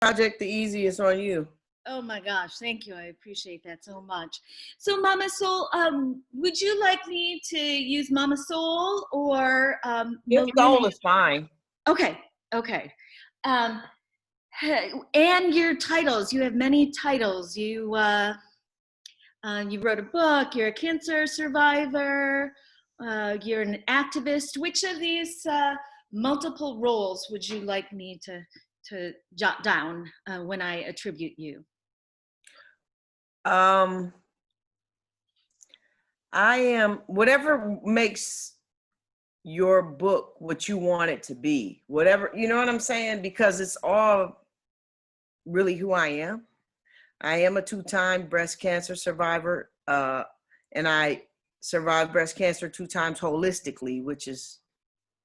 project the easiest on you. Oh my gosh, thank you. I appreciate that so much. So, Mama Soul, would you like me to use Mama Soul or Your soul Melanie? is fine. Okay, okay. Um, and your titles. You have many titles. You wrote a book. You're a cancer survivor. You're an activist. Which of these multiple roles would you like me to jot down when I attribute you? Um, I am whatever makes your book what you want it to be. Whatever, you know what I'm saying? Because it's all really who I am. I am a two-time breast cancer survivor, and I survived breast cancer 2 times holistically, which is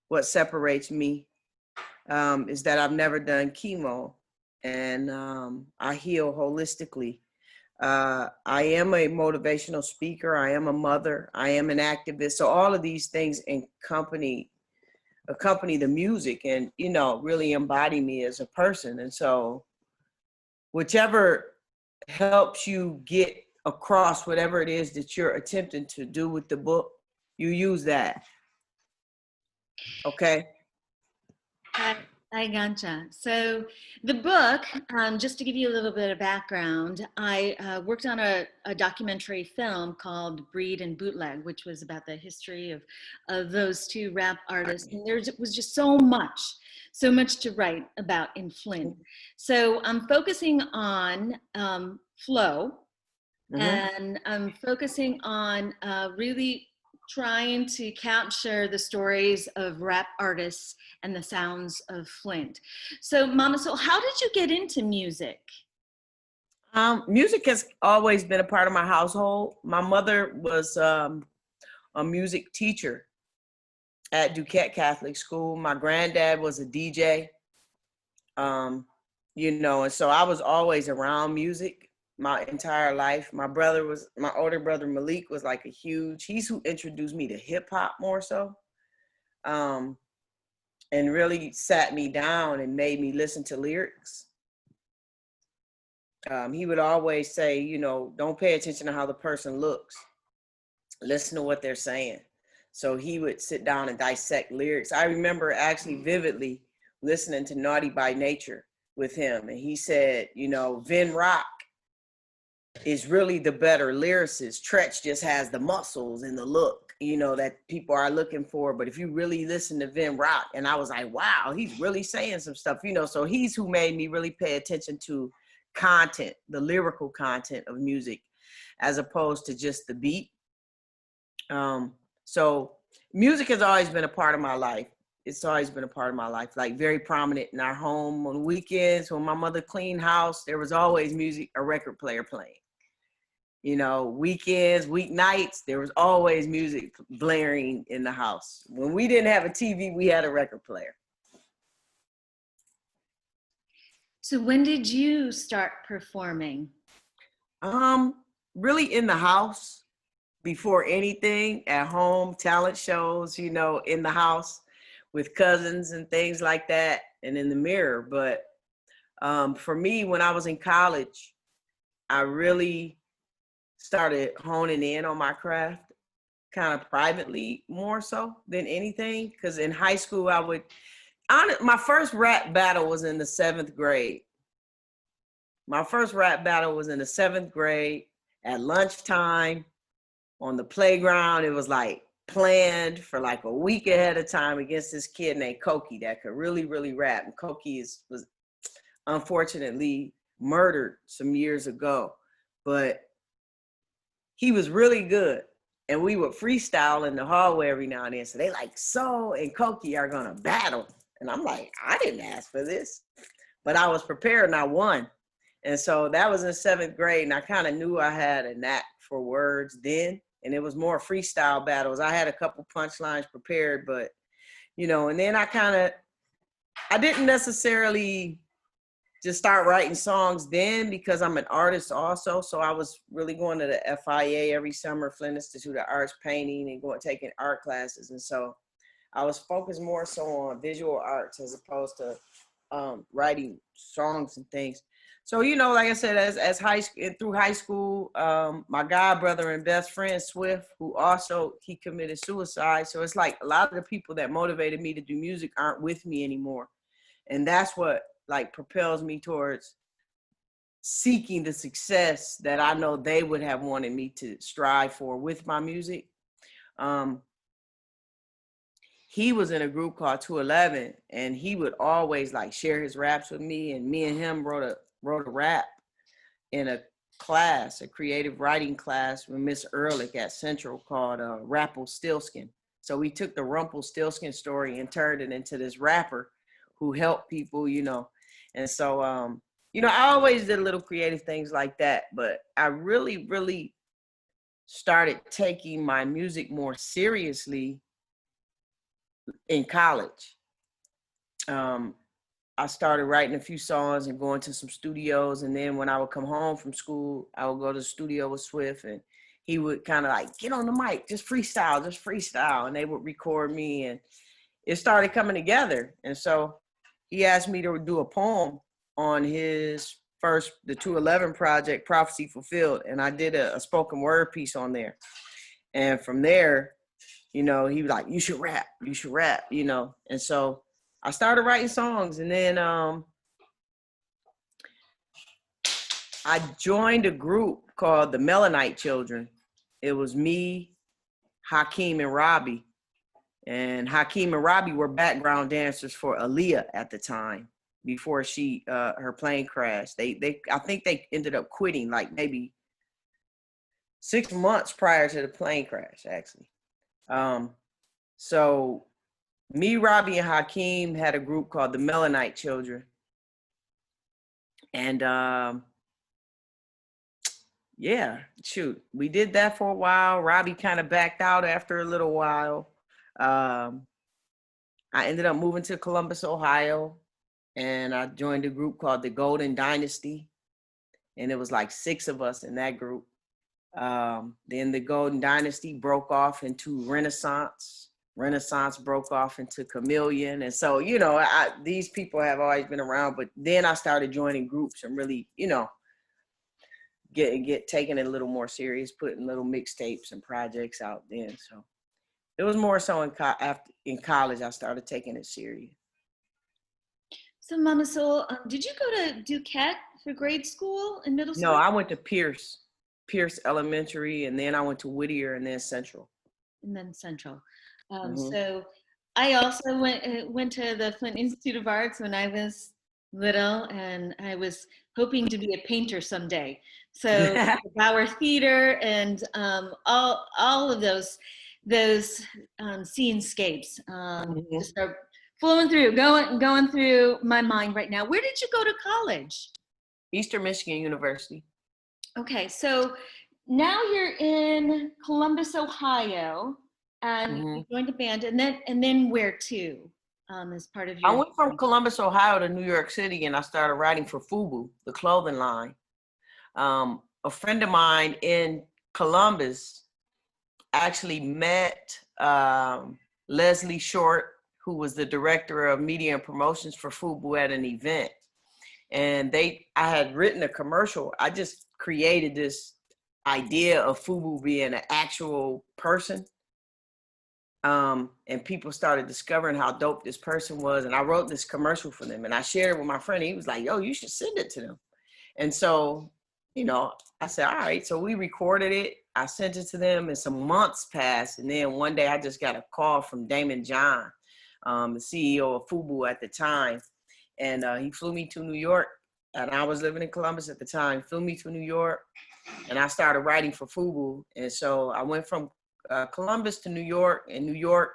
what separates me. Is that I've never done chemo, and I heal holistically. I am a motivational speaker. I am a mother. I am an activist. So all of these things accompany the music, and really embody me as a person. And so whichever helps you get across whatever it is that you're attempting to do with the book, you use that. Okay. I gotcha. So the book, just to give you a little bit of background, I worked on a documentary film called Breed and Bootleg, which was about the history of those two rap artists. And there was just so much to write about in Flint. So I'm focusing on flow, and I'm focusing on really trying to capture the stories of rap artists and the sounds of Flint. So, Mama Soul, how did you get into music? Music has always been a part of my household. My mother was a music teacher at Duquette Catholic School. My granddad was a DJ. And so I was always around music my entire life. My older brother Malik was like he's who introduced me to hip hop more so. And really sat me down and made me listen to lyrics. He would always say, don't pay attention to how the person looks. Listen to what they're saying. So he would sit down and dissect lyrics. I remember actually vividly listening to Naughty by Nature with him. And he said, Vin Rock is really the better lyricist. Tretch just has the muscles and the look, that people are looking for. But if you really listen to Vin Rock, and I was like, wow, he's really saying some stuff, so he's who made me really pay attention to content, the lyrical content of music, as opposed to just the beat. So music has always been a part of my life. It's always been a part of my life, like very prominent in our home. On weekends, when my mother cleaned house, there was always music, a record player playing. Weekends, weeknights, there was always music blaring in the house. When we didn't have a TV, we had a record player. So when did you start performing? Really in the house. Before anything, at home, talent shows, in the house with cousins and things like that, and in the mirror. But for me, when I was in college, I really started honing in on my craft kind of privately more so than anything. Because in high school, my first rap battle was in the 7th grade. My first rap battle was in the 7th grade at lunchtime. On the playground, it was like planned for like a week ahead of time against this kid named Koki that could really, really rap. And Koki was unfortunately murdered some years ago, but he was really good. And we would freestyle in the hallway every now and then. So they like, So and Koki are gonna battle. And I'm like, I didn't ask for this, but I was prepared and I won. And so that was in 7th grade. And I kind of knew I had a knack for words then. And it was more freestyle battles. I had a couple punchlines prepared, but, and then I didn't necessarily just start writing songs then because I'm an artist also. So I was really going to the FIA every summer, Flint Institute of Arts, painting and taking art classes. And so I was focused more so on visual arts as opposed to writing songs and things. So, you know, like I said, as through high school, my god brother and best friend Swift, who also he committed suicide. So it's like a lot of the people that motivated me to do music aren't with me anymore, and that's what like propels me towards seeking the success that I know they would have wanted me to strive for with my music. Um, he was in a group called 211, and he would always like share his raps with me, and me and him wrote a rap in a class, a creative writing class with Miss Ehrlich at Central called Rappelstiltskin. So we took the Rumpelstiltskin story and turned it into this rapper who helped people, you know. And so, you know, I always did little creative things like that, but I really, really started taking my music more seriously in college. I started writing a few songs and going to some studios. And then when I would come home from school, I would go to the studio with Swift, and he would kind of like, get on the mic, just freestyle, just freestyle. And they would record me, and it started coming together. And so he asked me to do a poem on his the 211 project, Prophecy Fulfilled. And I did a spoken word piece on there. And from there, you know, he was like, you should rap, you know. And so I started writing songs, and then I joined a group called the Melanite Children. It was me, Hakeem, and Robbie. And Hakeem and Robbie were background dancers for Aaliyah at the time before her plane crashed. I think they ended up quitting like maybe 6 months prior to the plane crash, actually. So me, Robbie, and Hakeem had a group called the Melanite Children. And yeah, shoot, we did that for a while. Robbie kind of backed out after a little while. I ended up moving to Columbus, Ohio, and I joined a group called the Golden Dynasty. And it was like 6 of us in that group. Then the Golden Dynasty broke off into Renaissance. Renaissance broke off into Chameleon. And so, you know, these people have always been around, but then I started joining groups and really, you know, get taking it a little more serious, putting little mixtapes and projects out then. So it was more so in college, I started taking it serious. So Mama Soul, did you go to Duquette for grade school and middle school? No, I went to Pierce Elementary, and then I went to Whittier, and then Central. And then Central. Mm-hmm. So I also went to the Flint Institute of Arts when I was little, and I was hoping to be a painter someday. So Bauer Theater and all of those scenescapes Mm-hmm. just are flowing through, going through my mind right now. Where did you go to college? Eastern Michigan University. Okay, so now you're in Columbus, Ohio, and Mm-hmm. you joined a band, and then where to? As part of your. I went from Columbus, Ohio to New York City, and I started writing for FUBU, the clothing line. A friend of mine in Columbus actually met Leslie Short, who was the director of media and promotions for FUBU, at an event. And I had written a commercial. I just created this idea of FUBU being an actual person. And people started discovering how dope this person was. And I wrote this commercial for them, and I shared it with my friend. He was like, yo, you should send it to them. And so, you know, I said, all right. So we recorded it. I sent it to them, and some months passed. And then one day I just got a call from Damon John, the CEO of FUBU at the time. And he flew me to New York, and I was living in Columbus at the time, flew me to New York, and I started writing for FUBU. And so I went from Columbus to New York. In New York,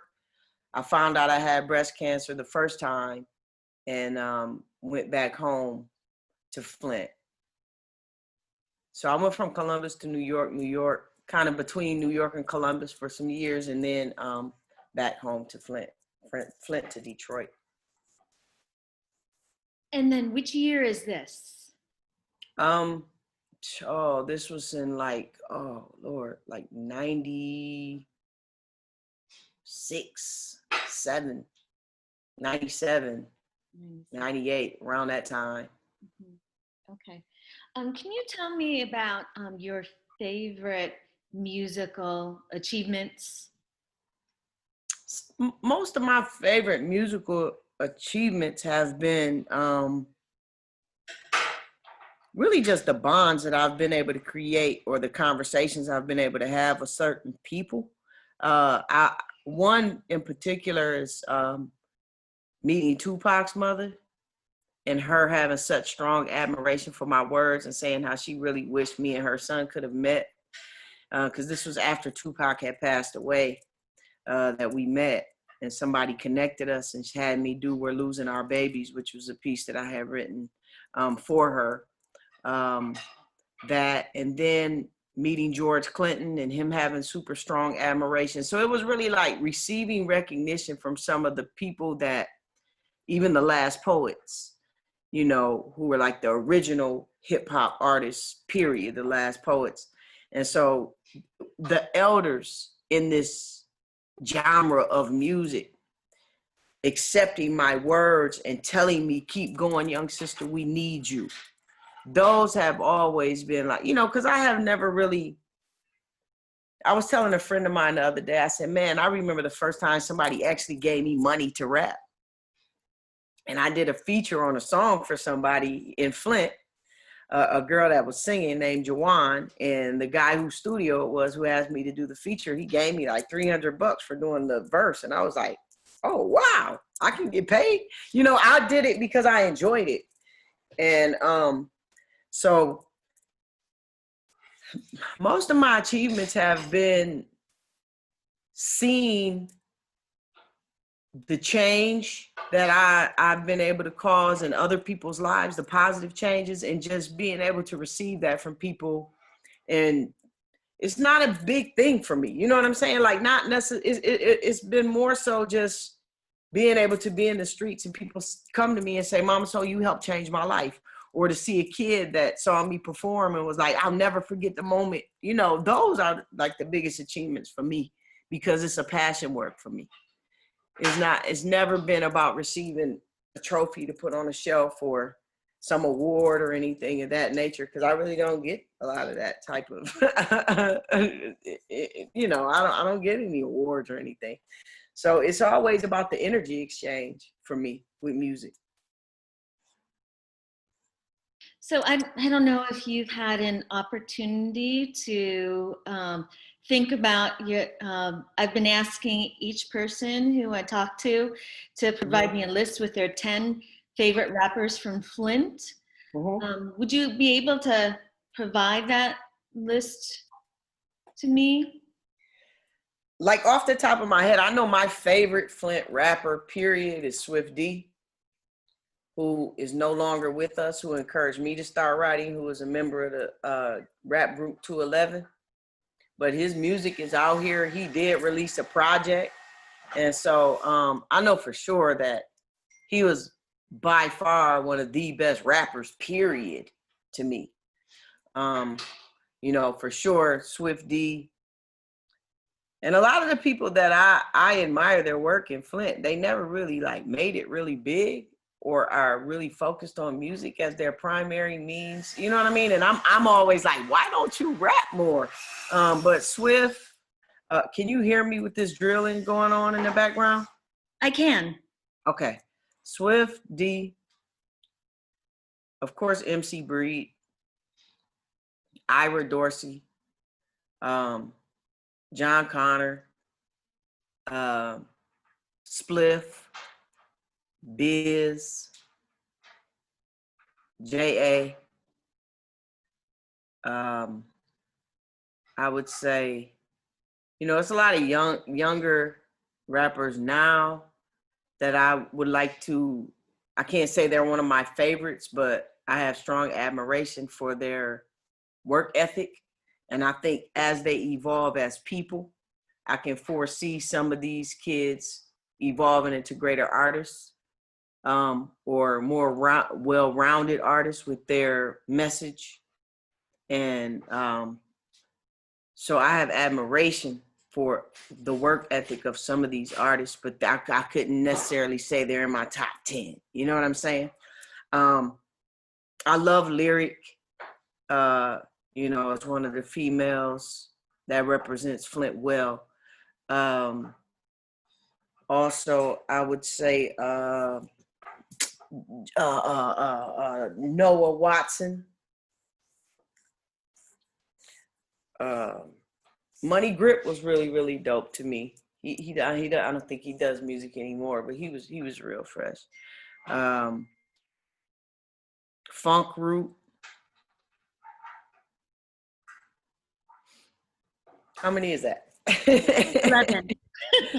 I found out I had breast cancer the first time, and went back home to Flint. So I went from Columbus to New York, kind of between New York and Columbus for some years, and then back home to Flint to Detroit. And then which year is this? This was in like, oh Lord, like 96, 97. 98, around that time. Mhm. Okay. Can you tell me about your favorite musical achievements? Most of my favorite musical achievements have been really just the bonds that I've been able to create or the conversations I've been able to have with certain people. One in particular is meeting Tupac's mother and her having such strong admiration for my words and saying how she really wished me and her son could have met. Because this was after Tupac had passed away that we met. And somebody connected us and had me do "We're Losing Our Babies," which was a piece that I had written for her. That, and then meeting George Clinton and him having super strong admiration. So it was really like receiving recognition from some of the people that, even the Last Poets, you know, who were like the original hip hop artists, period, the Last Poets. And so the elders in this genre of music accepting my words and telling me, keep going, young sister, we need you. Those have always been like, you know, because I have never really, I was telling a friend of mine the other day, I said, man, I remember the first time somebody actually gave me money to rap. And I did a feature on a song for somebody in Flint, a girl that was singing named Jawan. And the guy whose studio it was who asked me to do the feature, he gave me like $300 for doing the verse. And I was like, oh, wow, I can get paid. You know, I did it because I enjoyed it. And so most of my achievements have been seeing the change that I've been able to cause in other people's lives, the positive changes, and just being able to receive that from people. And it's not a big thing for me. You know what I'm saying? Like, not necessarily, it's been more so just being able to be in the streets and people come to me and say, Mama, so you helped change my life. Or to see a kid that saw me perform and was like, I'll never forget the moment. You know, those are like the biggest achievements for me because it's a passion work for me. It's never been about receiving a trophy to put on a shelf or some award or anything of that nature, because I really don't get a lot of that type of, you know, I don't get any awards or anything. So it's always about the energy exchange for me with music. So I don't know if you've had an opportunity to think about your, I've been asking each person who I talk to provide me a list with their 10 favorite rappers from Flint. Would you be able to provide that list to me? Like off the top of my head, I know my favorite Flint rapper, period, is Swift D, who is no longer with us, who encouraged me to start writing, who is a member of the rap group 211. But his music is out here. He did release a project. And so I know for sure that he was by far one of the best rappers, period, to me. You know, for sure, Swift D. And a lot of the people that I admire their work in Flint, they never really like made it really big or are really focused on music as their primary means. You know what I mean? And I'm always like, why don't you rap more? But Swift, can you hear me with this drilling going on in the background? I can. Okay. Swift D, of course, MC Breed, Ira Dorsey, John Connor, Spliff, Biz, J.A. I would say, you know, it's a lot of younger rappers now that I would like to, I can't say they're one of my favorites, but I have strong admiration for their work ethic. And I think as they evolve as people, I can foresee some of these kids evolving into greater artists or more well-rounded artists with their message. And so I have admiration for the work ethic of some of these artists, but I couldn't necessarily say they're in my top 10. You know what I'm saying? I love Lyric. You know, as one of the females that represents Flint well. Also, I would say Noah Watson. Money Grip was really, really dope to me. He I don't think he does music anymore, but he was real fresh. Funk Root. How many is that? 11.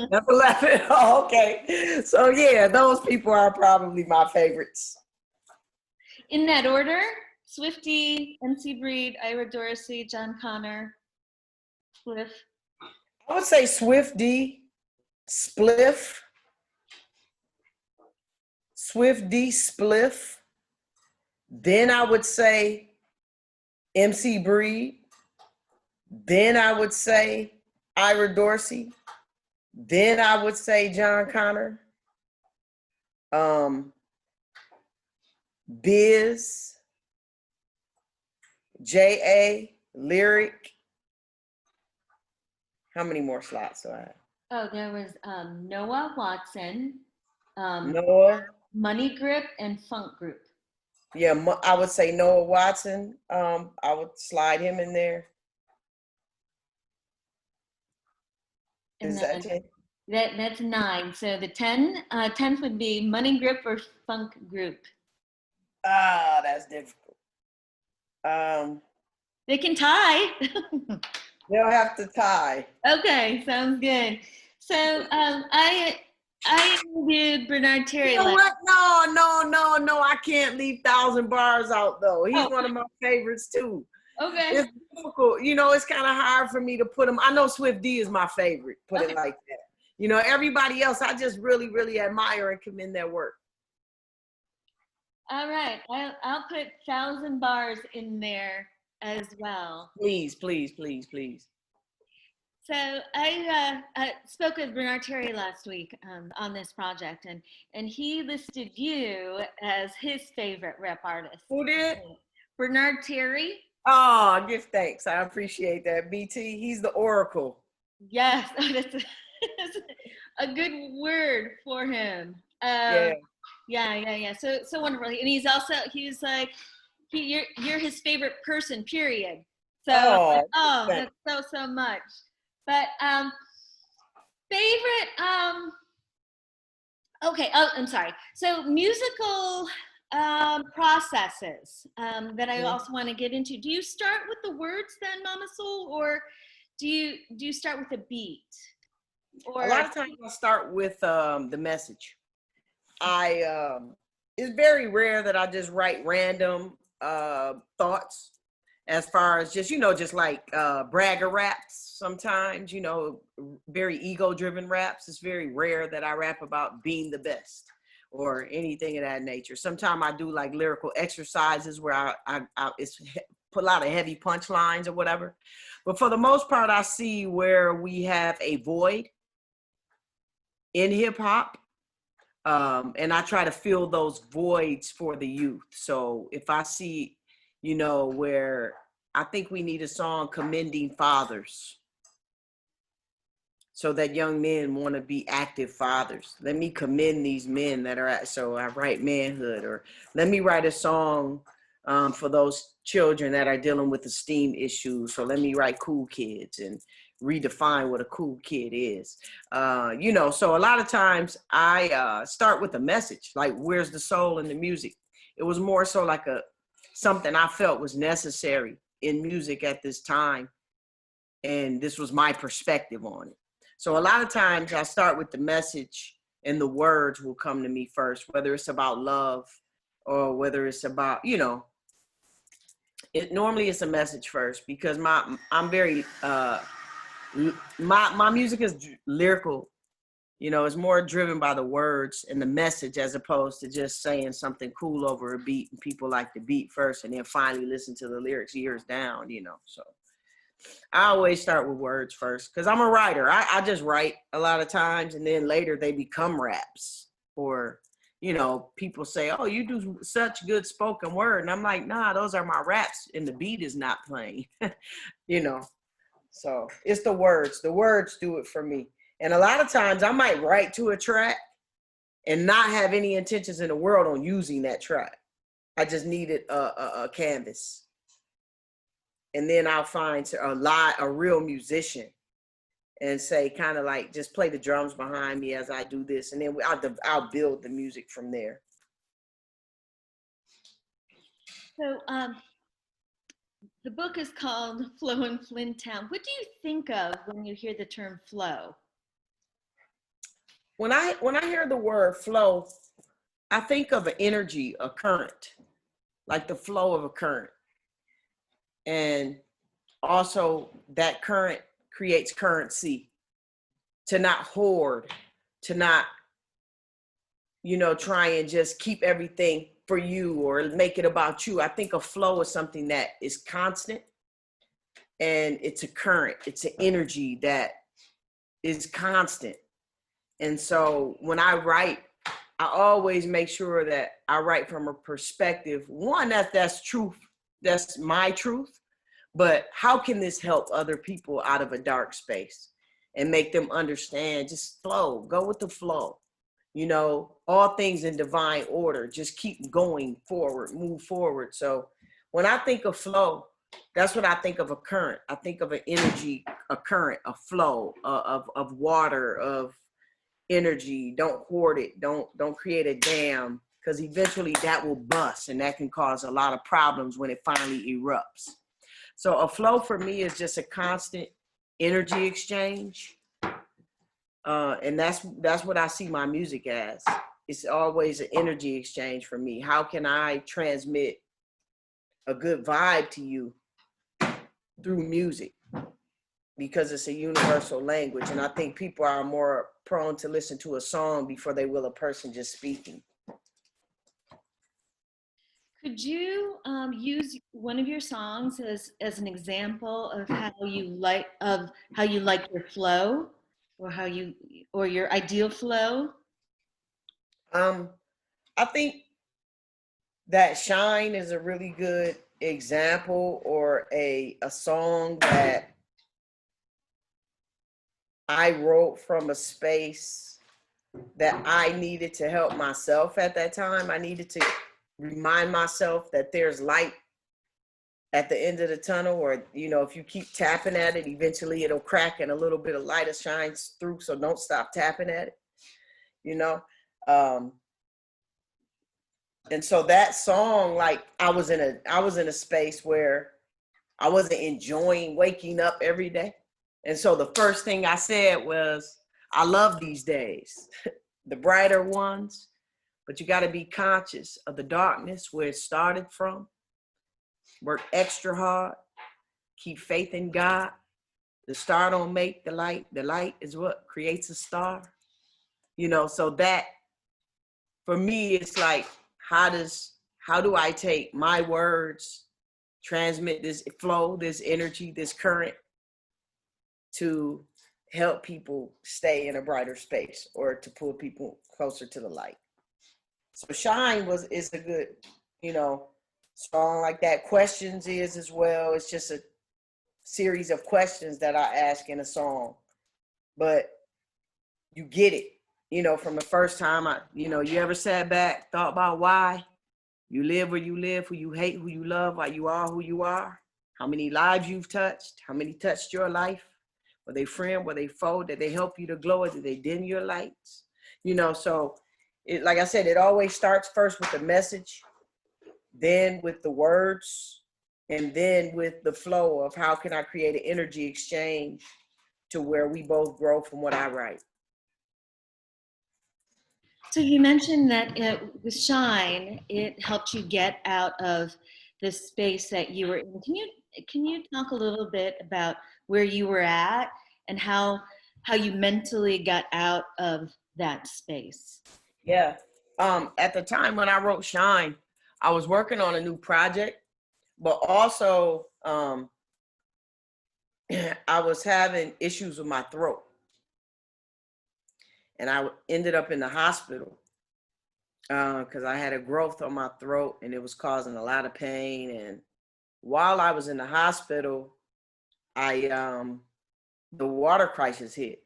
That's 11. Oh, okay. So yeah, those people are probably my favorites. In that order, Swiftie, MC Breed, Ira Dorsey, John Connor, Spliff. I would say Swift D, Spliff, Swift D, Spliff. Then I would say MC Breed. Then I would say Ira Dorsey. Then I would say John Connor. Biz, J.A., Lyric. How many more slots do I have? Oh, there was Noah Watson, Noah. Money Grip, and Funk Group. Yeah, I would say Noah Watson. I would slide him in there. And Is that 10? That's 9. So the 10th would be Money Grip or Funk Group. Ah, that's difficult. They can tie. They'll have to tie. Okay, sounds good. So I interviewed Bernard Terry. You know what? No. I can't leave 1,000 Bars out though. He's one of my favorites too. Okay. It's difficult. You know, it's kind of hard for me to put him. I know Swift D is my favorite. Put it like that. You know, everybody else I just really, really admire and commend their work. All right, I'll put 1,000 Bars in there as well. Please. So I spoke with Bernard Terry last week on this project, and he listed you as his favorite rap artist. Who did? Bernard Terry. Oh, give thanks. I appreciate that, BT. He's the oracle. Yes, that's a good word for him. Yeah. So wonderful. And he's like, you're his favorite person, period. So that's so much. But favorite okay, I'm sorry. So musical processes that I also want to get into. Do you start with the words then, Mama Soul, or do you start with a beat? Or a lot of times I start with the message. It's very rare that I just write random thoughts as far as just like bragger raps sometimes, very ego-driven raps. It's very rare that I rap about being the best or anything of that nature. Sometimes I do like lyrical exercises where I put a lot of heavy punchlines or whatever. But for the most part, I see where we have a void in hip hop. And I try to fill those voids for the youth. So if I see, where I think we need a song commending fathers so that young men want to be active fathers. Let me commend these men that are so I write manhood, or let me write a song for those children that are dealing with esteem issues. So let me write Cool Kids and redefine what a cool kid is. So a lot of times I start with a message, like where's the soul in the music? It was more so like something I felt was necessary in music at this time. And this was my perspective on it. So a lot of times I start with the message and the words will come to me first, whether it's about love or whether it's about, normally it's a message first, because I'm very, my music is lyrical, it's more driven by the words and the message as opposed to just saying something cool over a beat, and people like the beat first and then finally listen to the lyrics years down, so I always start with words first because I'm a writer. I just write a lot of times, and then later they become raps. Or, you know, people say, oh, you do such good spoken word. And I'm like, nah, those are my raps, and the beat is not playing, you know. So it's the words. The words do it for me. And a lot of times I might write to a track and not have any intentions in the world on using that track. I just needed a canvas. And then I'll find a real musician and say, kind of like, just play the drums behind me as I do this. And then I'll build the music from there. So the book is called Flow in Flinttown. What do you think of when you hear the term flow? When I hear the word flow, I think of an energy, a current, like the flow of a current. And also that current creates currency. To not hoard, to not, you know, try and just keep everything for you or make it about you. I think a flow is something that is constant, and it's a current, it's an energy that is constant. And so when I write, I always make sure that I write from a perspective, one, that's truth, that's my truth, but how can this help other people out of a dark space and make them understand? Just flow, go with the flow. You know, all things in divine order, just keep going forward, move forward. So when I think of flow, that's what I think of, a current. I think of an energy, a current, a flow of water, of energy. Don't hoard it. Don't create a dam, because eventually that will bust, and that can cause a lot of problems when it finally erupts. So a flow for me is just a constant energy exchange. And that's what I see my music as. It's always an energy exchange for me. How can I transmit a good vibe to you through music? Because it's a universal language, and I think people are more prone to listen to a song before they will a person just speaking. Could you use one of your songs as an example of how you like your flow, or your ideal flow? I think that Shine is a really good example, or a song that I wrote from a space that I needed to help myself at that time. I needed to remind myself that there's light at the end of the tunnel, or, you know, if you keep tapping at it, eventually it'll crack and a little bit of light shines through. So don't stop tapping at it, you know? And so that song, like, I was in a space where I wasn't enjoying waking up every day. And so the first thing I said was, I love these days, the brighter ones, but you got to be conscious of the darkness where it started from. Work extra hard, keep faith in God. The star don't make the light. The light is what creates a star. You know, so that for me, it's like, how do I take my words, transmit this flow, this energy, this current, to help people stay in a brighter space, or to pull people closer to the light. So Shine is a good, you know, song like that. Questions is as well. It's just a series of questions that I ask in a song, but you get it, you know, from the first time. You ever sat back, thought about why you live where you live, who you hate, who you love, why you are who you are, how many lives you've touched, how many touched your life? Were they friend? Were they foe? Did they help you to glow, or did they dim your lights? You know, so like I said, it always starts first with the message, then with the words, and then with the flow of how can I create an energy exchange to where we both grow from what I write. So you mentioned that with Shine, it helped you get out of the space that you were in. Can you talk a little bit about where you were at and how you mentally got out of that space? Yeah. At the time when I wrote Shine, I was working on a new project, but also I was having issues with my throat, and I ended up in the hospital because I had a growth on my throat and it was causing a lot of pain. And while I was in the hospital, I the water crisis hit,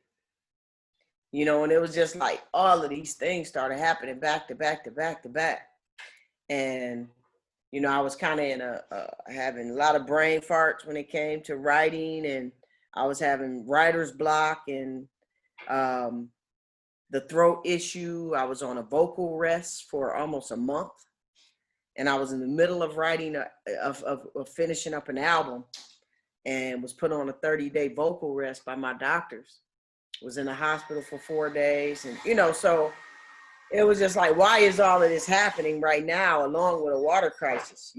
and it was just like all of these things started happening back to back to back to back. And I was kind of in having a lot of brain farts when it came to writing, and I was having writer's block and the throat issue. I was on a vocal rest for almost a month, and I was in the middle of writing of finishing up an album, and was put on a 30-day vocal rest by my doctors. Was in the hospital for 4 days, and so it was just like, why is all of this happening right now, along with a water crisis?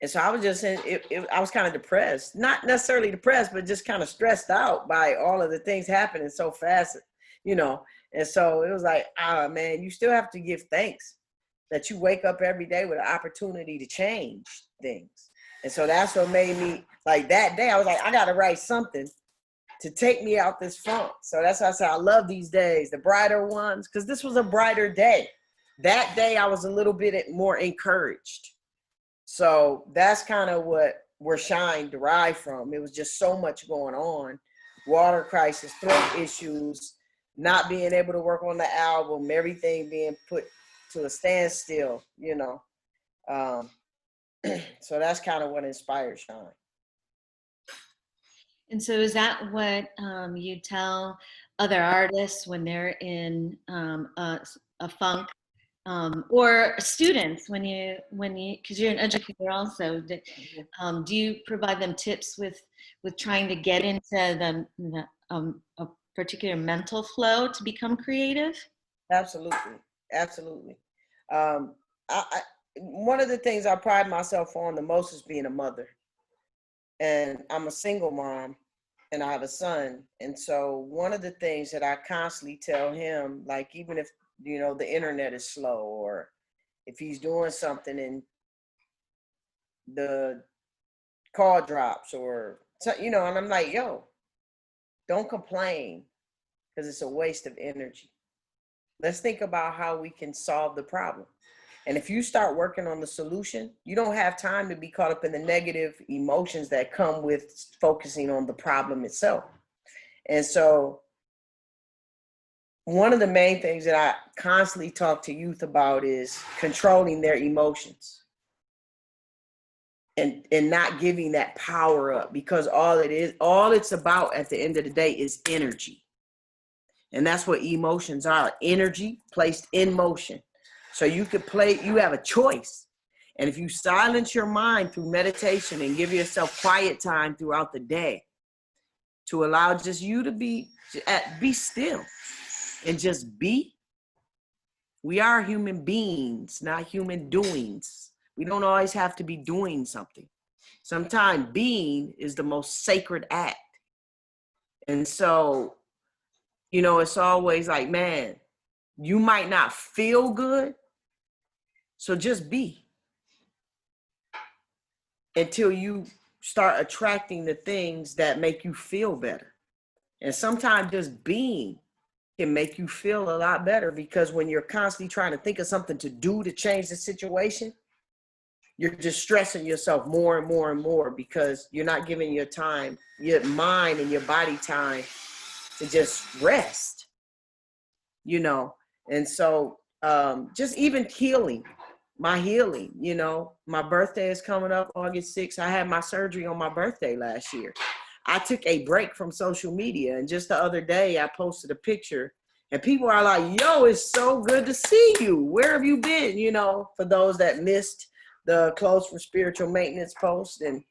And so I was just in it. I was kind of depressed, not necessarily depressed, but just kind of stressed out by all of the things happening so fast, And so it was like, man, you still have to give thanks that you wake up every day with an opportunity to change things. And so that's what made me, like, that day, I was like, I got to write something to take me out this funk. So that's why I said I love these days, the brighter ones, because this was a brighter day. That day I was a little bit more encouraged. So that's kind of where Shine derived from. It was just so much going on. Water crisis, throat issues, not being able to work on the album, everything being put to a standstill, So that's kind of what inspired Shine. And so is that what you tell other artists when they're in a funk, or students when you, because you're an educator also, do you provide them tips with trying to get into a particular mental flow to become creative? Absolutely. One of the things I pride myself on the most is being a mother. And I'm a single mom, and I have a son. And so one of the things that I constantly tell him, like, even if, the internet is slow, or if he's doing something and the call drops, or, and I'm like, yo, don't complain, because it's a waste of energy. Let's think about how we can solve the problem. And if you start working on the solution, you don't have time to be caught up in the negative emotions that come with focusing on the problem itself. And so one of the main things that I constantly talk to youth about is controlling their emotions and not giving that power up, because all it's about at the end of the day is energy. And that's what emotions are, energy placed in motion. So you have a choice. And if you silence your mind through meditation and give yourself quiet time throughout the day to allow just you to be still and just be. We are human beings, not human doings. We don't always have to be doing something. Sometimes being is the most sacred act. And so, it's always like, man, you might not feel good, so just be until you start attracting the things that make you feel better. And sometimes just being can make you feel a lot better, because when you're constantly trying to think of something to do to change the situation, you're just stressing yourself more and more and more, because you're not giving your mind and your body time to just rest, And so just even healing, my birthday is coming up August 6th. I had my surgery on my birthday last year. I took a break from social media, and just the other day I posted a picture, and people are like, yo, it's so good to see you. Where have you been? For those that missed the Clothes for Spiritual Maintenance post, and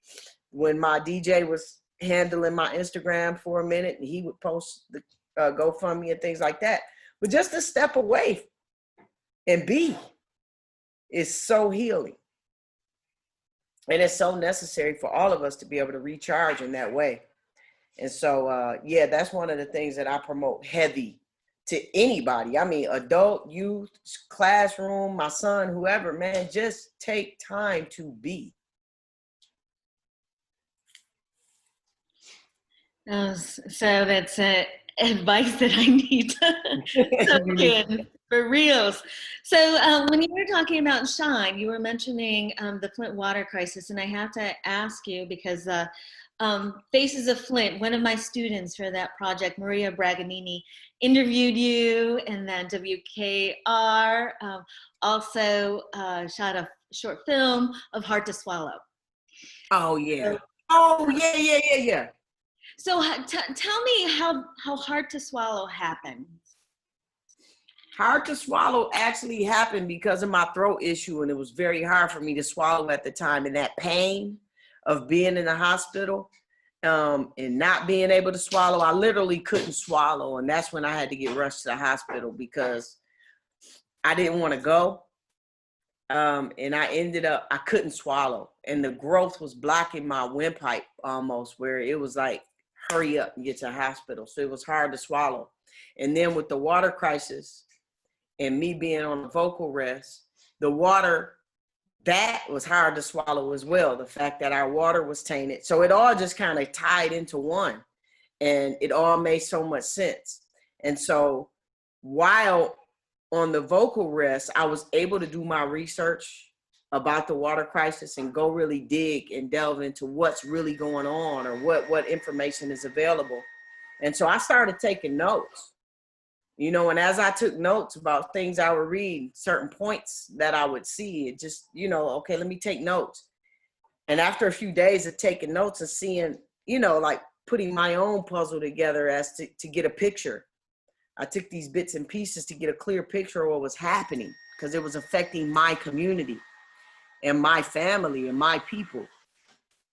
when my DJ was handling my Instagram for a minute, and he would post the GoFundMe and things like that. But just to step away and be is so healing. And it's so necessary for all of us to be able to recharge in that way. And so, that's one of the things that I promote heavy to anybody. I mean, adult, youth, classroom, my son, whoever, man, just take time to be. So that's advice that I need to soak in for reals. So when you were talking about Shine, you were mentioning the Flint water crisis, and I have to ask you because Faces of Flint, one of my students for that project, Maria Braganini, interviewed you, and then WKR also shot a short film of Hard to Swallow. Oh yeah. Oh yeah, yeah, yeah, yeah. So tell me how Hard to Swallow happened. Hard to Swallow actually happened because of my throat issue, and it was very hard for me to swallow at the time. And that pain of being in the hospital and not being able to swallow, I literally couldn't swallow. And that's when I had to get rushed to the hospital because I didn't want to go. And I couldn't swallow. And the growth was blocking my windpipe almost, where it was like, hurry up and get to the hospital. So it was hard to swallow. And then with the water crisis, and me being on a vocal rest, the water, that was hard to swallow as well. The fact that our water was tainted. So it all just kind of tied into one, and it all made so much sense. And so while on the vocal rest, I was able to do my research about the water crisis and go really dig and delve into what's really going on, or what information is available. And so I started taking notes. And as I took notes about things I would read, certain points that I would see, it just, okay, let me take notes. And after a few days of taking notes and seeing, like putting my own puzzle together as to get a picture, I took these bits and pieces to get a clear picture of what was happening, because it was affecting my community and my family and my people.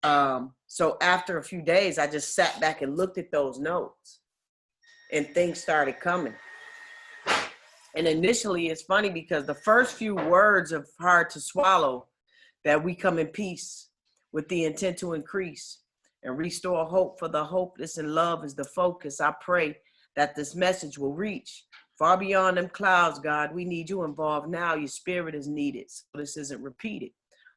So after a few days, I just sat back and looked at those notes, and things started coming. And initially, it's funny because the first few words of Hard to Swallow, that we come in peace with the intent to increase and restore hope for the hopeless, and love is the focus. I pray that this message will reach far beyond them clouds, God. We need you involved now. Your spirit is needed, so this isn't repeated.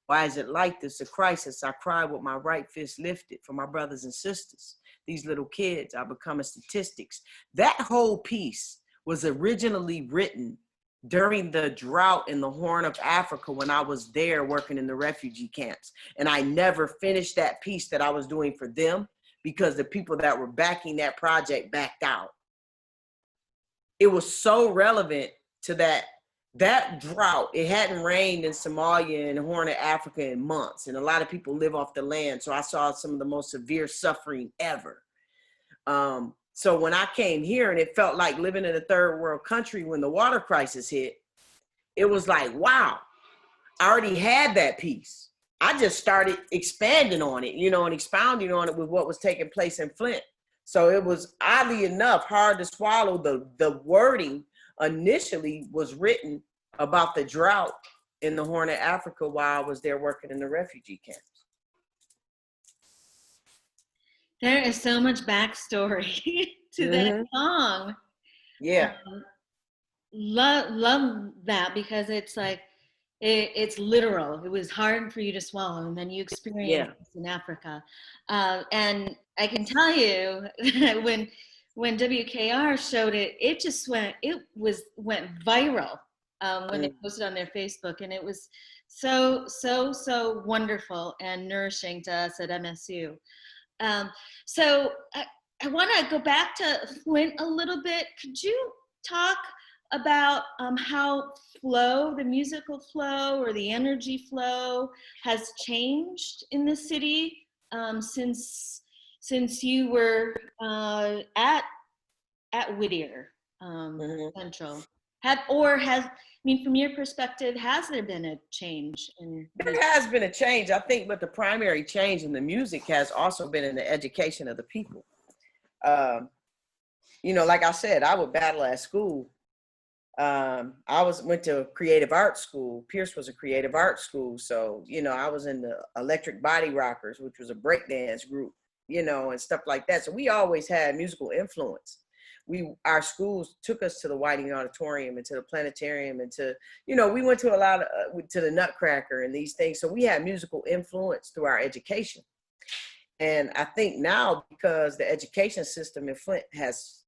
Why is it like this, a crisis? I cry with my right fist lifted for my brothers and sisters. These little kids are becoming statistics. That whole piece was originally written during the drought in the Horn of Africa when I was there working in the refugee camps. And I never finished that piece that I was doing for them because the people that were backing that project backed out. It was so relevant to that drought. It hadn't rained in Somalia and the Horn of Africa in months, and a lot of people live off the land. So I saw some of the most severe suffering ever. So when I came here, and it felt like living in a third world country when the water crisis hit, it was like, wow, I already had that piece. I just started expanding on it, and expounding on it with what was taking place in Flint. So it was, oddly enough, Hard to Swallow. The wording initially was written about the drought in the Horn of Africa while I was there working in the refugee camps. There is so much backstory to that song. Yeah. Love that, because it's like, it's literal. It was hard for you to swallow, and then you experienced this in Africa. And I can tell you that when WKR showed it, it just went viral when they posted on their Facebook, and it was so wonderful and nourishing to us at MSU. So I want to go back to Flint a little bit. Could you talk about how the musical flow or the energy flow has changed in the city since you were at Whittier Central? From your perspective, has there been a change in? There has been a change, I think, but the primary change in the music has also been in the education of the people. Like I said, I would battle at school. I went to a creative arts school. Pierce was a creative arts school. So, I was in the Electric Body Rockers, which was a breakdance group, and stuff like that. So we always had musical influence. Our schools took us to the Whiting Auditorium and to the Planetarium and to, we went to a lot of, to the Nutcracker and these things. So we had musical influence through our education. And I think now, because the education system in Flint has,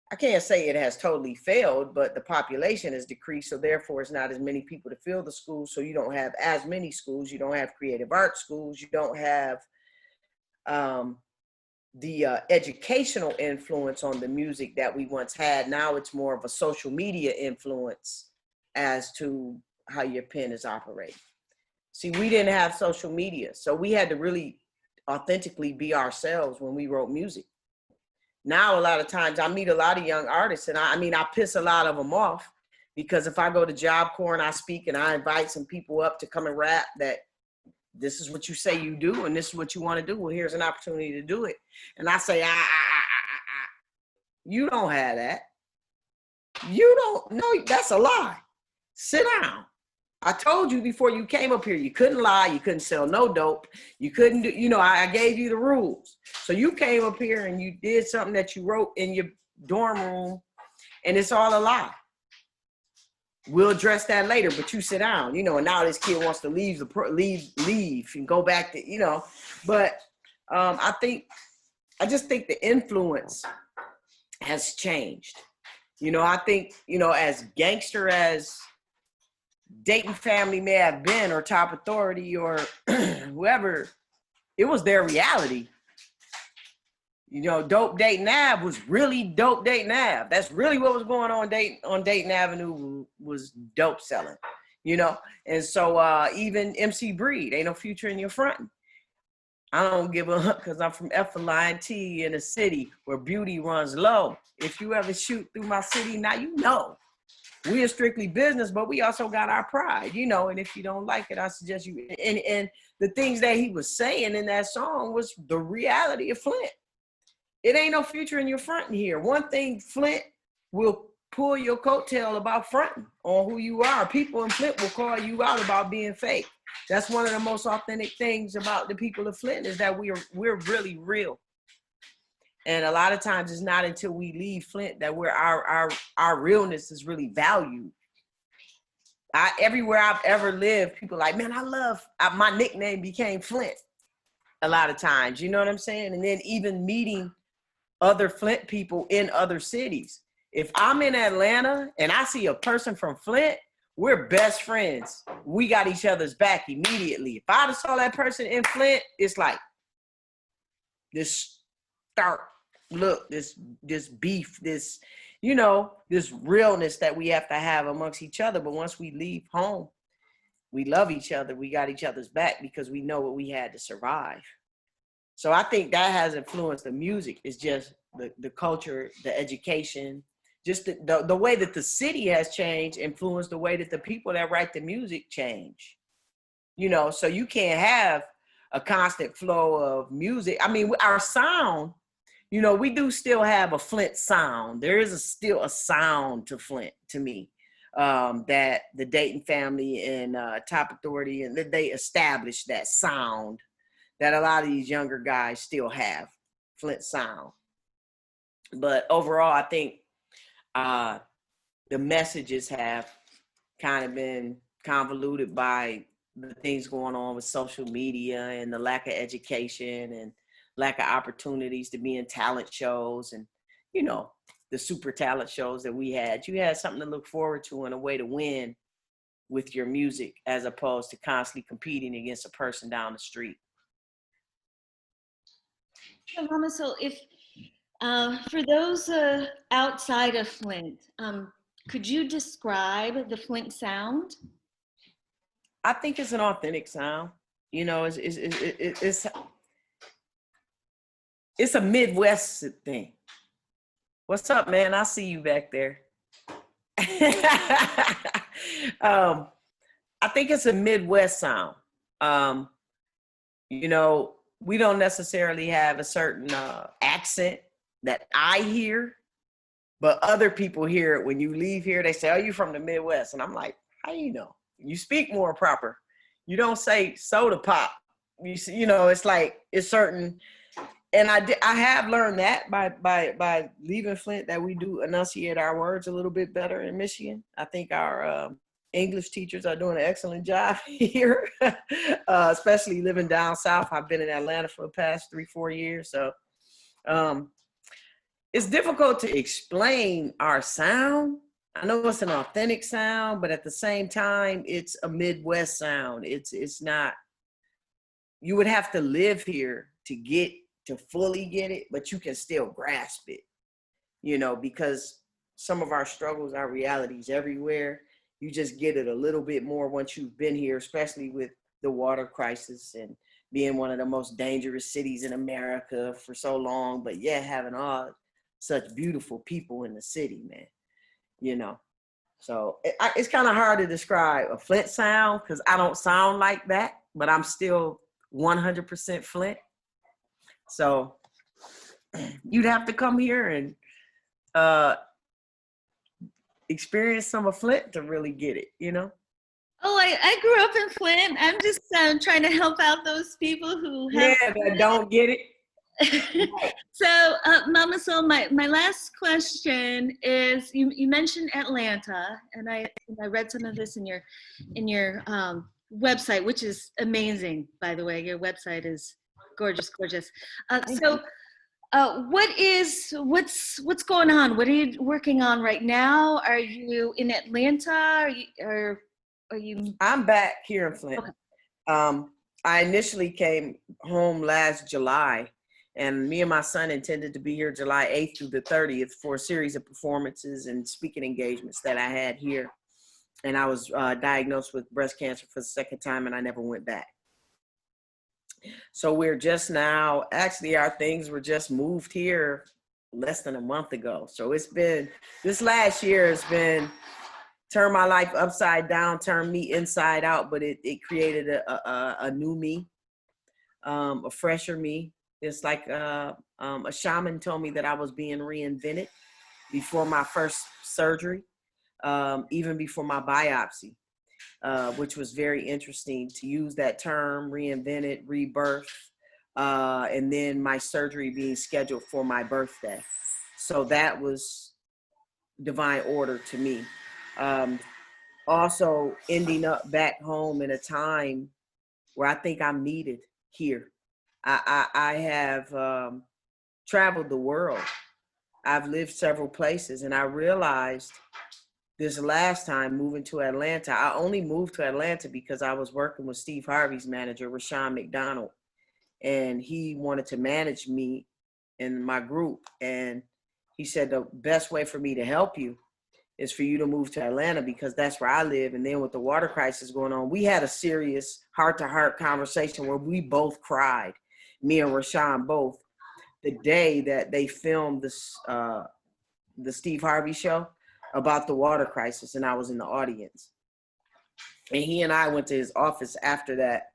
I can't say it has totally failed, but the population has decreased. So therefore it's not as many people to fill the schools. So you don't have as many schools. You don't have creative arts schools. You don't have the educational influence on the music that we once had. Now it's more of a social media influence as to how your pen is operating. See, we didn't have social media, so we had to really authentically be ourselves when we wrote music. Now, a lot of times I meet a lot of young artists, and I piss a lot of them off, because if I go to Job Corps and I speak and I invite some people up to come and rap, that this is what you say you do and this is what you want to do. Well, here's an opportunity to do it. And I say, you don't have that. You don't know. That's a lie. Sit down. I told you before you came up here, you couldn't lie. You couldn't sell no dope. You couldn't do, I gave you the rules. So you came up here and you did something that you wrote in your dorm room, and it's all a lie. We'll address that later, but you sit down, and now this kid wants to leave and go back to, but I just think the influence has changed. I think, as gangster as Dayton Family may have been, or Top Authority, or whoever, it was their reality. Dope Dayton Ave was really dope Dayton Ave. That's really what was going on Dayton Avenue was dope selling, And so even MC Breed, ain't no future in your front. I don't give a because I'm from F-A-L-I-N-T in a city where beauty runs low. If you ever shoot through my city, now we are strictly business, but we also got our pride, and if you don't like it, I suggest you, and the things that he was saying in that song was the reality of Flint. It ain't no future in your fronting here. One thing, Flint will pull your coattail about fronting on who you are. People in Flint will call you out about being fake. That's one of the most authentic things about the people of Flint, is that we're really real. And a lot of times it's not until we leave Flint that our realness is really valued. Everywhere I've ever lived, people are like, man, my nickname became Flint a lot of times, you know what I'm saying? And then even meeting other Flint people in other cities. If I'm in Atlanta and I see a person from Flint, we're best friends. We got each other's back immediately. If I saw that person in Flint, it's like this stark look, this beef, this realness that we have to have amongst each other. But once we leave home, we love each other. We got each other's back because we know what we had to survive. So I think that has influenced the music. It's just the culture, the education, just the way that the city has changed influenced the way that the people that write the music change. So you can't have a constant flow of music. I mean, our sound, we do still have a Flint sound. There is still a sound to Flint, to me, that the Dayton Family and Top Authority, and they established that sound that a lot of these younger guys still have, Flint sound. But overall, I think the messages have kind of been convoluted by the things going on with social media and the lack of education and lack of opportunities to be in talent shows and, the super talent shows that we had. You had something to look forward to and a way to win with your music, as opposed to constantly competing against a person down the street. So, Mama, so if for those outside of Flint, could you describe the Flint sound? I think it's an authentic sound. It's a Midwest thing. What's up, man? I see you back there. I think it's a Midwest sound. We don't necessarily have a certain accent that I hear, but other people hear it. When you leave here, they say, "Oh, you from the Midwest?" And I'm like, "How you know? You speak more proper. You don't say soda pop. It's like it's certain." And I have learned that by leaving Flint, that we do enunciate our words a little bit better in Michigan. I think our English teachers are doing an excellent job here, especially living down south. I've been in Atlanta for the past 3-4 years. So it's difficult to explain our sound. I know it's an authentic sound, but at the same time, it's a Midwest sound. It's not, you would have to live here to fully get it, but you can still grasp it, because some of our struggles, our realities everywhere. You just get it a little bit more once you've been here, especially with the water crisis and being one of the most dangerous cities in America for so long, but yet having all such beautiful people in the city, man, So it's kind of hard to describe a Flint sound because I don't sound like that, but I'm still 100% Flint. So you'd have to come here and experience some of Flint to really get it, Oh, I grew up in Flint. I'm just trying to help out those people who have that don't get it. So, Mama Soul, my last question is: you mentioned Atlanta, and I read some of this in your website, which is amazing, by the way. Your website is gorgeous. What's going on? What are you working on right now? Are you in Atlanta? Are you? I'm back here in Flint. Okay. I initially came home last July, and me and my son intended to be here July 8th through the 30th for a series of performances and speaking engagements that I had here. And I was diagnosed with breast cancer for the second time, and I never went back. So we're just now, actually our things were just moved here less than a month ago. So this last year has been, turn my life upside down, turn me inside out, but it created a new me, a fresher me. It's like a shaman told me that I was being reinvented before my first surgery, even before my biopsy. Which was very interesting to use that term, reinvented, rebirth, and then my surgery being scheduled for my birthday. So that was divine order to me. Also ending up back home in a time where I think I'm needed here. I have traveled the world. I've lived several places, and I realized this last time moving to Atlanta, I only moved to Atlanta because I was working with Steve Harvey's manager, Rushion McDonald, and he wanted to manage me and my group. And he said, the best way for me to help you is for you to move to Atlanta because that's where I live. And then with the water crisis going on, we had a serious heart-to-heart conversation where we both cried, me and Rushion both, the day that they filmed this, the Steve Harvey show about the water crisis, and I was in the audience. And he and I went to his office after that,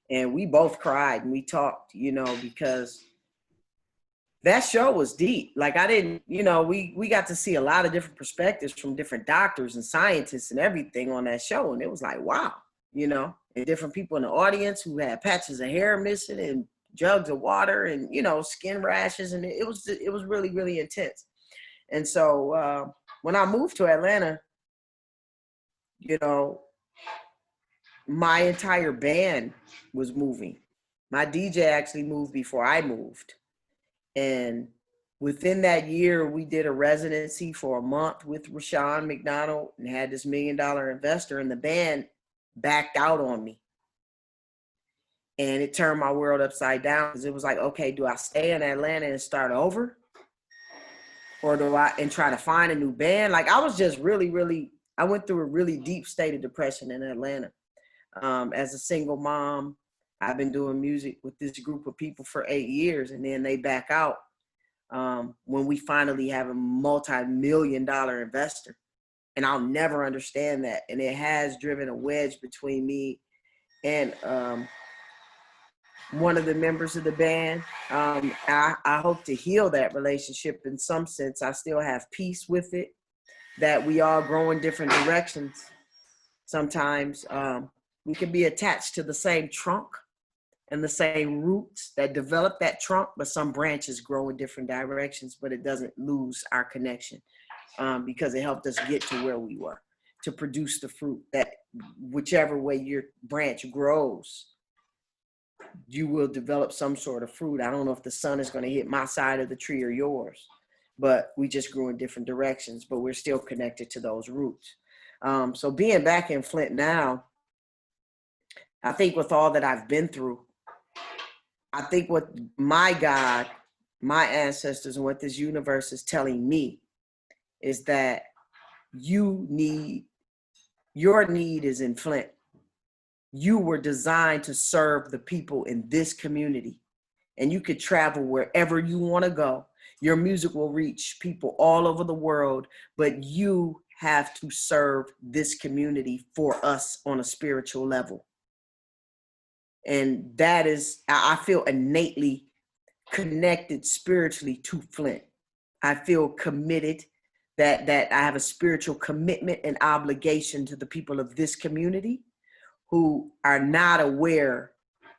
and we both cried and we talked, because that show was deep. Like I didn't, we got to see a lot of different perspectives from different doctors and scientists and everything on that show. And it was like, wow, and different people in the audience who had patches of hair missing and jugs of water and, skin rashes. And it was really, really intense. And so when I moved to Atlanta, my entire band was moving. My DJ actually moved before I moved. And within that year, we did a residency for a month with Rushion McDonald and had this $1 million investor, and the band backed out on me. And it turned my world upside down because it was like, okay, do I stay in Atlanta and start over? Or do I try to find a new band? Like I was just really, I went through a really deep state of depression in Atlanta. As a single mom, I've been doing music with this group of people for 8 years, and then they back out when we finally have a multi-million-dollar investor. And I'll never understand that. And it has driven a wedge between me and one of the members of the band. I hope to heal that relationship in some sense. I still have peace with it, that we all grow in different directions. Sometimes we can be attached to the same trunk and the same roots that develop that trunk, but some branches grow in different directions, but it doesn't lose our connection because it helped us get to where we were. to produce the fruit that whichever way your branch grows, you will develop some sort of fruit. I don't know if the sun is going to hit my side of the tree or yours, but we just grew in different directions, but we're still connected to those roots. So being back in Flint now, I think with all that I've been through, I think what my God, my ancestors, and what this universe is telling me is that your need is in Flint. You were designed to serve the people in this community, and you could travel wherever you want to go. Your music will reach people all over the world, but you have to serve this community for us on a spiritual level. And that is, I feel innately connected spiritually to Flint. I feel committed that I have a spiritual commitment and obligation to the people of this community who are not aware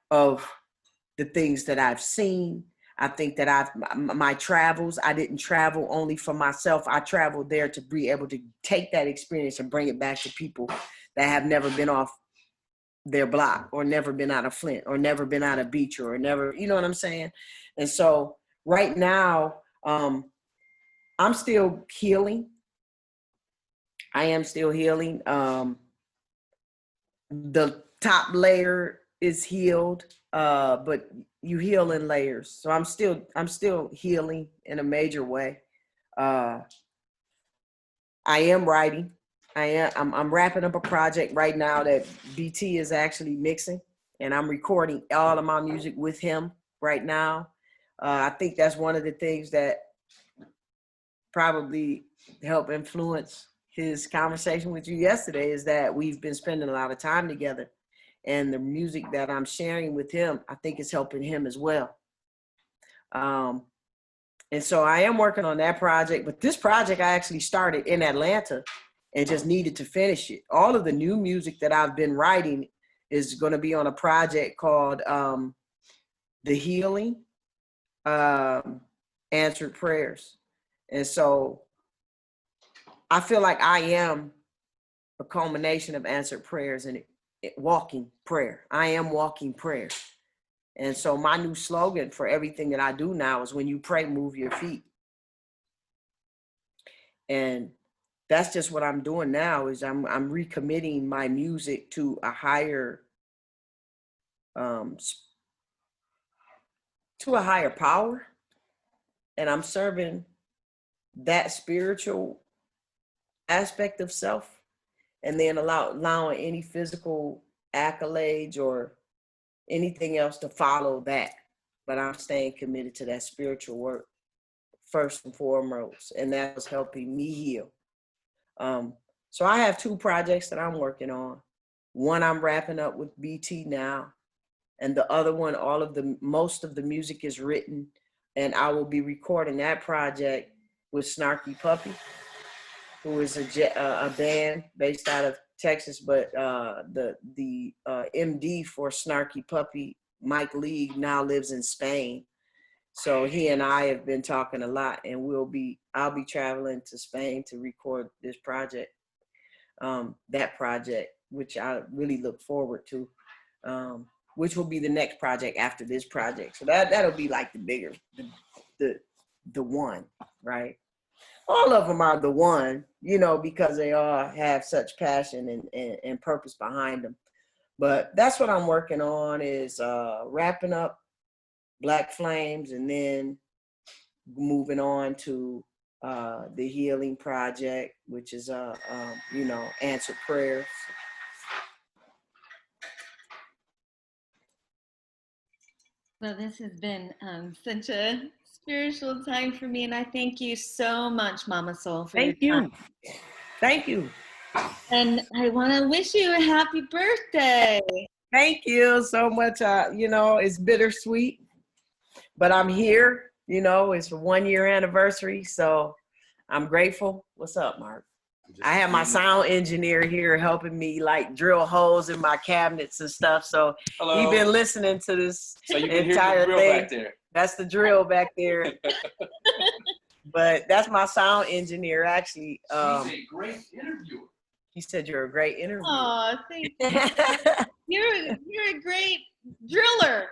of the things that I've seen. I think that my travels, I didn't travel only for myself. I traveled there to be able to take that experience and bring it back to people that have never been off their block or never been out of Flint or never been out of Beecher or never, you know what I'm saying? And so right now, I'm still healing. I am still healing. The top layer is healed, but you heal in layers. So I'm still healing in a major way. I am writing. I'm wrapping up a project right now that BT is actually mixing, and I'm recording all of my music with him right now. I think that's one of the things that probably helped influence his conversation with you yesterday is that we've been spending a lot of time together, and the music that I'm sharing with him, I think is helping him as well. And so I am working on that project, but this project I actually started in Atlanta and just needed to finish it. All of the new music that I've been writing is going to be on a project called The Healing, Answered Prayers. And so I feel like I am a culmination of answered prayers and walking prayer. I am walking prayer. And so my new slogan for everything that I do now is when you pray, move your feet. And that's just what I'm doing now is I'm recommitting my music to a higher power. And I'm serving that spiritual aspect of self, and then allowing any physical accolades or anything else to follow that. But I'm staying committed to that spiritual work first and foremost, and that was helping me heal. So I have two projects that I'm working on. One I'm wrapping up with BT now, and the other one, most of the music is written, and I will be recording that project with Snarky Puppy, who is a band based out of Texas, but the MD for Snarky Puppy, Mike Lee, now lives in Spain. So he and I have been talking a lot, and I'll be traveling to Spain to record this project, that project, which I really look forward to, which will be the next project after this project. So that'll be like the bigger, the one, right? All of them are the one, because they all have such passion and purpose behind them. But that's what I'm working on is wrapping up Black Flames and then moving on to the Healing Project, which is, Answered Prayers. Well, this has been such a spiritual time for me, and I thank you so much, Mama Soul, for your time. Thank you. And I want to wish you a happy birthday. Thank you so much. It's bittersweet, but I'm here. It's a 1-year anniversary, so I'm grateful. What's up, Mark? I have my sound engineer here helping me drill holes in my cabinets and stuff. So He's been listening to this so you can entire hear the drill thing. back there. That's the drill back there. But that's my sound engineer, actually. She's a great interviewer. You said you're a great interviewer. Oh, thank you. You're a great driller.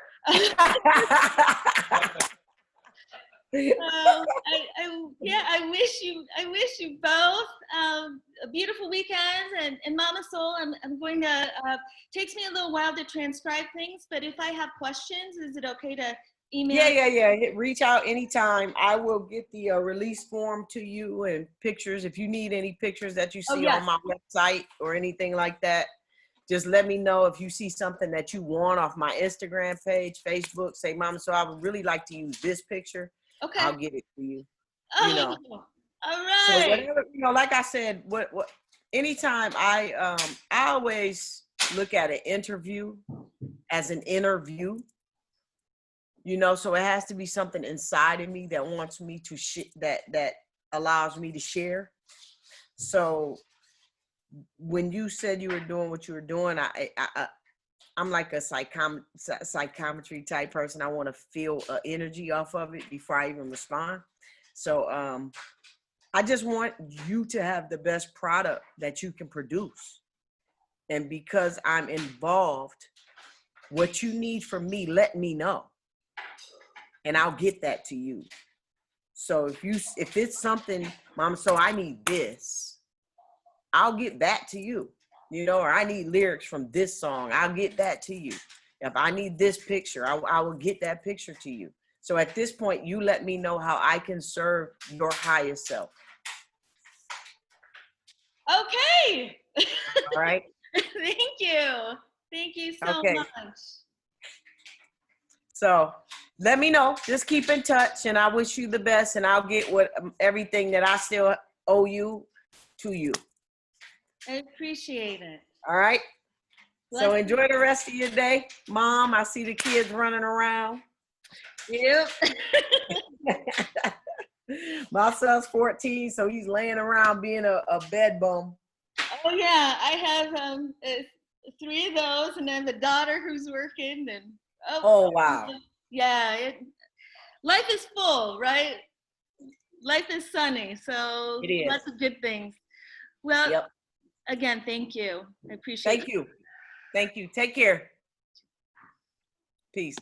Yeah, I wish you both a beautiful weekend, and Mama Soul. I'm going to. Takes me a little while to transcribe things, but if I have questions, is it okay to email? Yeah. Reach out anytime. I will get the release form to you and pictures. If you need any pictures that you see yes. on my website or anything like that, just let me know. If you see something that you want off my Instagram page, Facebook, say, Mama, so I would really like to use this picture. Okay. I'll get it to you. Oh, You know. all right. So whatever, like I said, what anytime I always look at an interview as an interview. So it has to be something inside of me that wants me to that allows me to share. So when you said you were doing what you were doing, I'm like a psychometry type person. I want to feel energy off of it before I even respond. So I just want you to have the best product that you can produce. And because I'm involved, what you need from me, let me know. And I'll get that to you. So if it's something, Mama, so I need this, I'll get that to you, or I need lyrics from this song, I'll get that to you. If I need this picture, I will get that picture to you. So at this point, you let me know how I can serve your highest self. Okay. All right. Thank you. Thank you so much. So let me know. Just keep in touch, and I wish you the best, and I'll get everything that I still owe you to you. I appreciate it. All right. So enjoy the rest of your day. Mom, I see the kids running around. Yep. My son's 14, so he's laying around being a bed bum. Oh yeah, I have 3 of those, and then the daughter who's working, and oh wow. Yeah, life is full, right? Life is sunny, so it is. Lots of good things. Well, yep. Again, thank you. I appreciate it. Thank you. Take care. Peace.